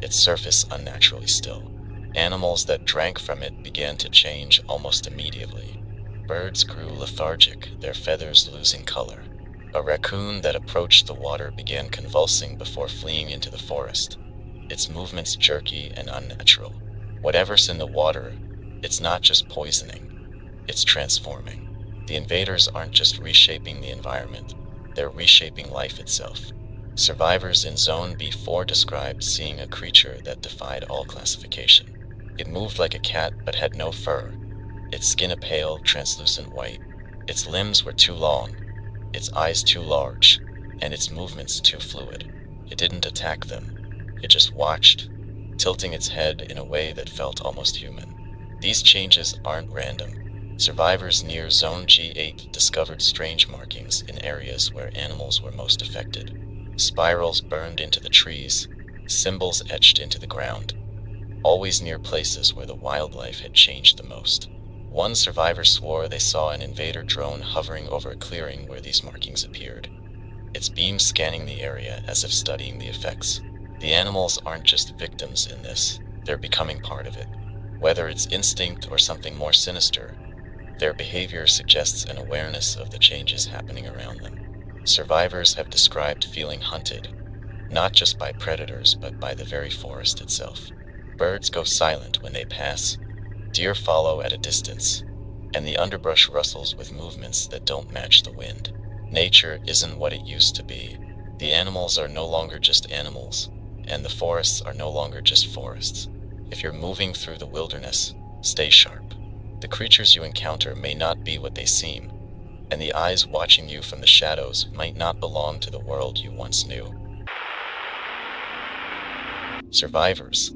its surface unnaturally still. Animals that drank from it began to change almost immediately. Birds grew lethargic, their feathers losing color. A raccoon that approached the water began convulsing before fleeing into the forest, its movements jerky and unnatural. Whatever's in the water, it's not just poisoning, it's transforming. The invaders aren't just reshaping the environment, they're reshaping life itself. Survivors in Zone B4 described seeing a creature that defied all classification. It moved like a cat but had no fur, its skin a pale, translucent white. Its limbs were too long, its eyes too large, and its movements too fluid. It didn't attack them, it just watched, tilting its head in a way that felt almost human. These changes aren't random. Survivors near Zone G8 discovered strange markings in areas where animals were most affected. Spirals burned into the trees, symbols etched into the ground, always near places where the wildlife had changed the most. One survivor swore they saw an invader drone hovering over a clearing where these markings appeared, its beams scanning the area as if studying the effects. The animals aren't just victims in this, they're becoming part of it. Whether it's instinct or something more sinister, their behavior suggests an awareness of the changes happening around them. Survivors have described feeling hunted, not just by predators but by the very forest itself. Birds go silent when they pass, Deer follow at a distance, and the underbrush rustles with movements that don't match the wind. Nature isn't what it used to be. The animals are no longer just animals, and the forests are no longer just forests. If you're moving through the wilderness, stay sharp. The creatures you encounter may not be what they seem, and the eyes watching you from the shadows might not belong to the world you once knew. Survivors,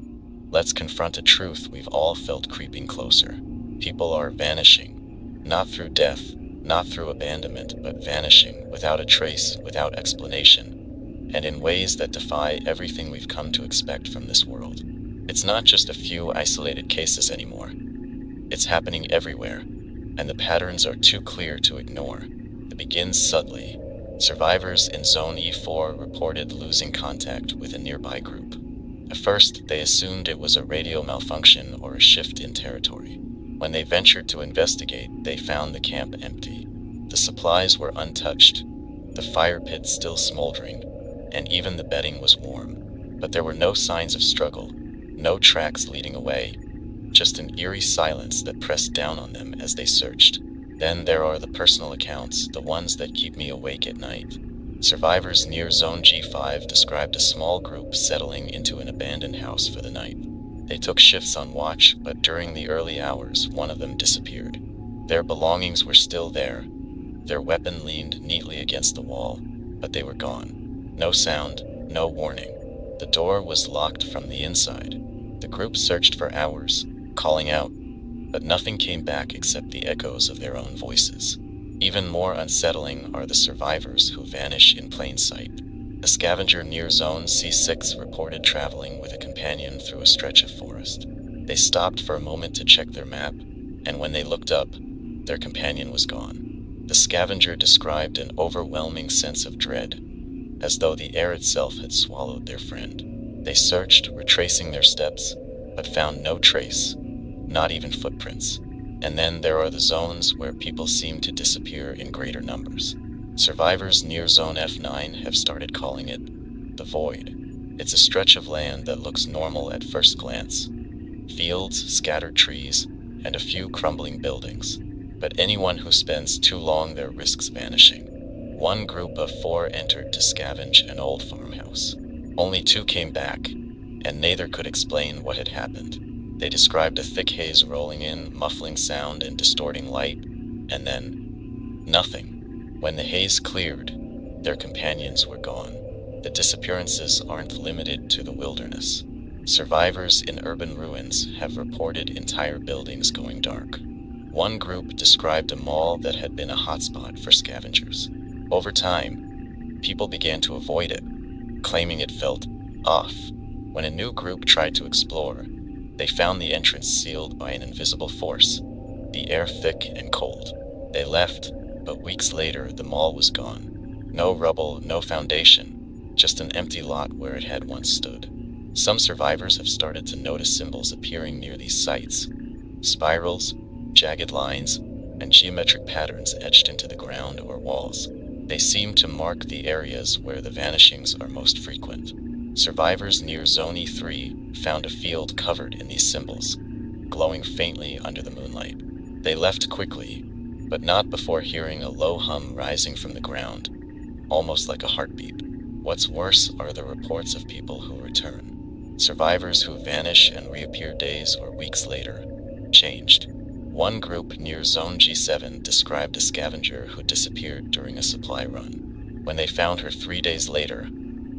let's confront a truth we've all felt creeping closer. People are vanishing, not through death, not through abandonment, but vanishing without a trace, without explanation, and in ways that defy everything we've come to expect from this world. It's not just a few isolated cases anymore. It's happening everywhere, and the patterns are too clear to ignore. It begins subtly. Survivors in Zone E4 reported losing contact with a nearby group. At first, they assumed it was a radio malfunction or a shift in territory. When they ventured to investigate, they found the camp empty. The supplies were untouched, the fire pit still smoldering, and even the bedding was warm. But there were no signs of struggle, no tracks leading away, just an eerie silence that pressed down on them as they searched. Then there are the personal accounts, the ones that keep me awake at night. Survivors near Zone G5 described a small group settling into an abandoned house for the night. They took shifts on watch, but during the early hours, one of them disappeared. Their belongings were still there. Their weapon leaned neatly against the wall, but they were gone. No sound, no warning. The door was locked from the inside. The group searched for hours, calling out, but nothing came back except the echoes of their own voices. Even more unsettling are the survivors who vanish in plain sight. A scavenger near Zone C6 reported traveling with a companion through a stretch of forest. They stopped for a moment to check their map, and when they looked up, their companion was gone. The scavenger described an overwhelming sense of dread, as though the air itself had swallowed their friend. They searched, retracing their steps, but found no trace, not even footprints. And then there are the zones where people seem to disappear in greater numbers. Survivors near Zone F9 have started calling it the Void. It's a stretch of land that looks normal at first glance. Fields, scattered trees, and a few crumbling buildings. But anyone who spends too long there risks vanishing. One group of 4 entered to scavenge an old farmhouse. Only 2 came back, and neither could explain what had happened. They described a thick haze rolling in, muffling sound and distorting light, and then nothing. When the haze cleared, their companions were gone. The disappearances aren't limited to the wilderness. Survivors in urban ruins have reported entire buildings going dark. One group described a mall that had been a hotspot for scavengers. Over time, people began to avoid it, claiming it felt off. When a new group tried to explore, they found the entrance sealed by an invisible force, the air thick and cold. They left, but weeks later the mall was gone. No rubble, no foundation, just an empty lot where it had once stood. Some survivors have started to notice symbols appearing near these sites. Spirals, jagged lines, and geometric patterns etched into the ground or walls. They seem to mark the areas where the vanishings are most frequent. Survivors near Zone E3 found a field covered in these symbols, glowing faintly under the moonlight. They left quickly, but not before hearing a low hum rising from the ground, almost like a heartbeat. What's worse are the reports of people who return. Survivors who vanish and reappear days or weeks later, changed. One group near Zone G7 described a scavenger who disappeared during a supply run. When they found her 3 days later,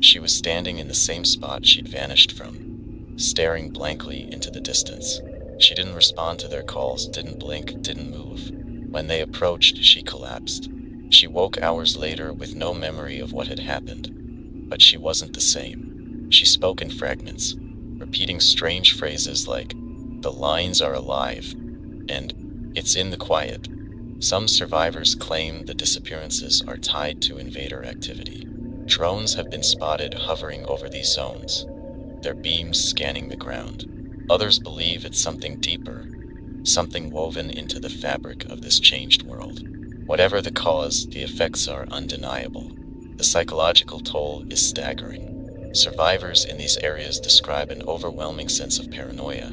she was standing in the same spot she'd vanished from, staring blankly into the distance. She didn't respond to their calls, didn't blink, didn't move. When they approached, she collapsed. She woke hours later with no memory of what had happened, but she wasn't the same. She spoke in fragments, repeating strange phrases like, "The lines are alive," and "It's in the quiet." Some survivors claim the disappearances are tied to invader activity. Drones have been spotted hovering over these zones, their beams scanning the ground. Others believe it's something deeper, something woven into the fabric of this changed world. Whatever the cause, the effects are undeniable. The psychological toll is staggering. Survivors in these areas describe an overwhelming sense of paranoia,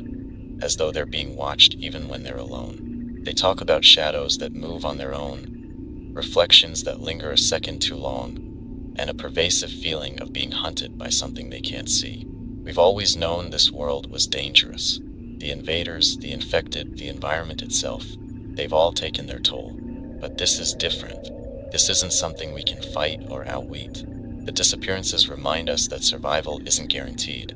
as though they're being watched even when they're alone. They talk about shadows that move on their own, reflections that linger a second too long, and a pervasive feeling of being hunted by something they can't see. We've always known this world was dangerous. The invaders, the infected, the environment itself, they've all taken their toll. But this is different. This isn't something we can fight or outwit. The disappearances remind us that survival isn't guaranteed,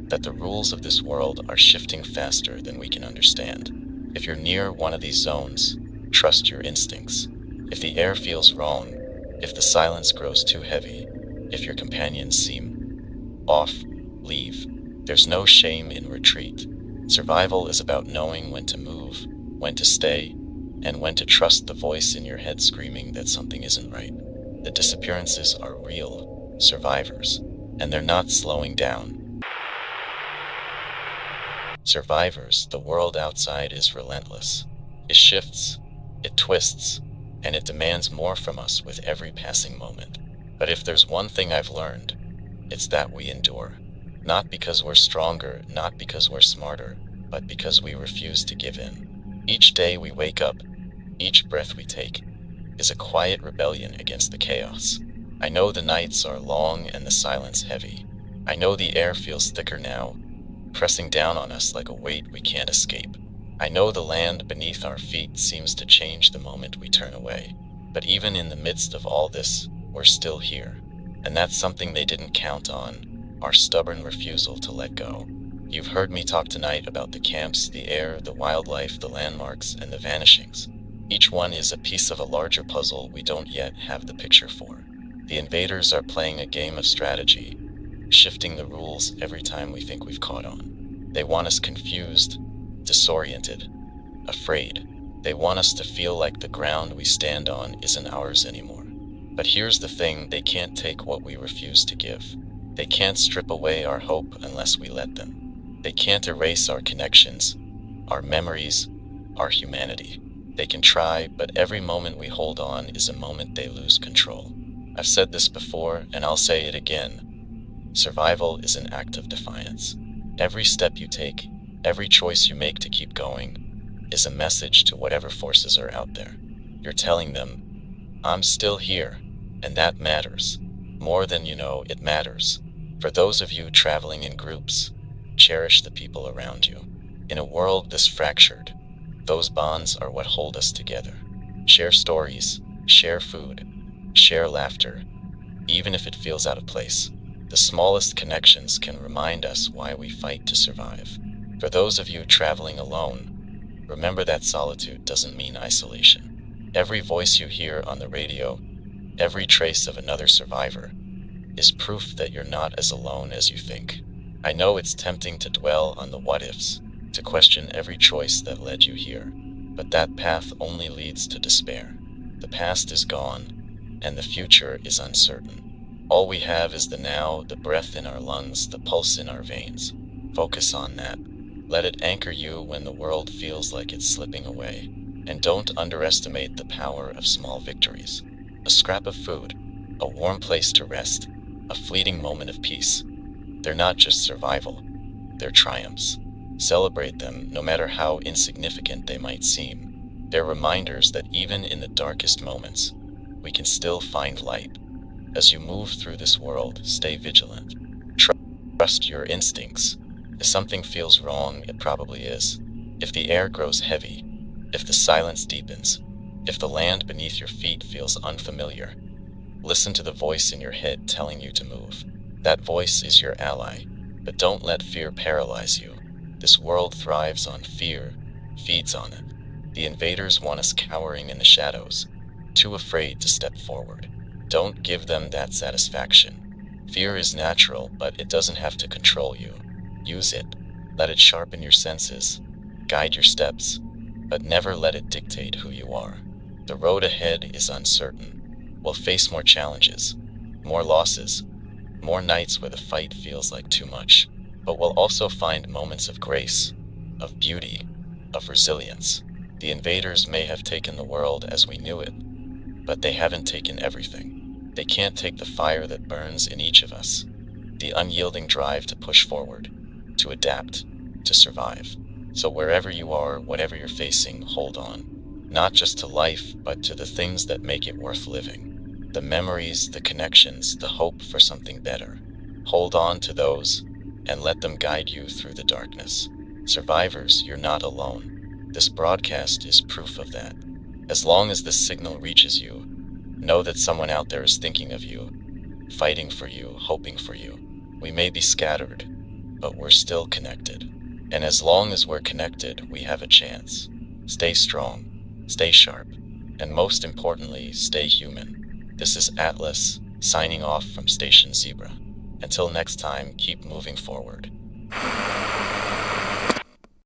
that the rules of this world are shifting faster than we can understand. If you're near one of these zones, trust your instincts. If the air feels wrong, if the silence grows too heavy, if your companions seem off, leave. There's no shame in retreat. Survival is about knowing when to move, when to stay, and when to trust the voice in your head screaming that something isn't right. The disappearances are real survivors, and they're not slowing down. Survivors, the world outside is relentless. It shifts, it twists, and it demands more from us with every passing moment. But if there's one thing I've learned, it's that we endure. Not because we're stronger, not because we're smarter, but because we refuse to give in. Each day we wake up, each breath we take, is a quiet rebellion against the chaos. I know the nights are long and the silence heavy. I know the air feels thicker now, pressing down on us like a weight we can't escape. I know the land beneath our feet seems to change the moment we turn away. But even in the midst of all this, we're still here. And that's something they didn't count on, our stubborn refusal to let go. You've heard me talk tonight about the camps, the air, the wildlife, the landmarks, and the vanishings. Each one is a piece of a larger puzzle we don't yet have the picture for. The invaders are playing a game of strategy, shifting the rules every time we think we've caught on. They want us confused, disoriented, afraid. They want us to feel like the ground we stand on isn't ours anymore. But here's the thing, they can't take what we refuse to give. They can't strip away our hope unless we let them. They can't erase our connections, our memories, our humanity. They can try, but every moment we hold on is a moment they lose control. I've said this before, and I'll say it again. Survival is an act of defiance. Every step you take, every choice you make to keep going, is a message to whatever forces are out there. You're telling them, I'm still here, and that matters. More than you know, it matters. For those of you traveling in groups, cherish the people around you. In a world this fractured, those bonds are what hold us together. Share stories, share food, share laughter, even if it feels out of place. The smallest connections can remind us why we fight to survive. For those of you traveling alone, remember that solitude doesn't mean isolation. Every voice you hear on the radio, every trace of another survivor, is proof that you're not as alone as you think. I know it's tempting to dwell on the what-ifs, to question every choice that led you here, but that path only leads to despair. The past is gone, and the future is uncertain. All we have is the now, the breath in our lungs, the pulse in our veins. Focus on that. Let it anchor you when the world feels like it's slipping away. And don't underestimate the power of small victories. A scrap of food, a warm place to rest, a fleeting moment of peace. They're not just survival, they're triumphs. Celebrate them, no matter how insignificant they might seem. They're reminders that even in the darkest moments, we can still find light. As you move through this world, stay vigilant. Trust your instincts. If something feels wrong, it probably is. If the air grows heavy, if the silence deepens, if the land beneath your feet feels unfamiliar, listen to the voice in your head telling you to move. That voice is your ally, but don't let fear paralyze you. This world thrives on fear, feeds on it. The invaders want us cowering in the shadows, too afraid to step forward. Don't give them that satisfaction. Fear is natural, but it doesn't have to control you. Use it. Let it sharpen your senses, guide your steps, but never let it dictate who you are. The road ahead is uncertain. We'll face more challenges, more losses, more nights where the fight feels like too much. But we'll also find moments of grace, of beauty, of resilience. The invaders may have taken the world as we knew it, but they haven't taken everything. They can't take the fire that burns in each of us, the unyielding drive to push forward, to adapt, to survive. So wherever you are, whatever you're facing, hold on. Not just to life, but to the things that make it worth living. The memories, the connections, the hope for something better. Hold on to those and let them guide you through the darkness. Survivors, you're not alone. This broadcast is proof of that. As long as this signal reaches you, know that someone out there is thinking of you, fighting for you, hoping for you. We may be scattered, but we're still connected. And as long as we're connected, we have a chance. Stay strong, stay sharp, and most importantly, stay human. This is Atlas, signing off from Station Zebra. Until next time, keep moving forward.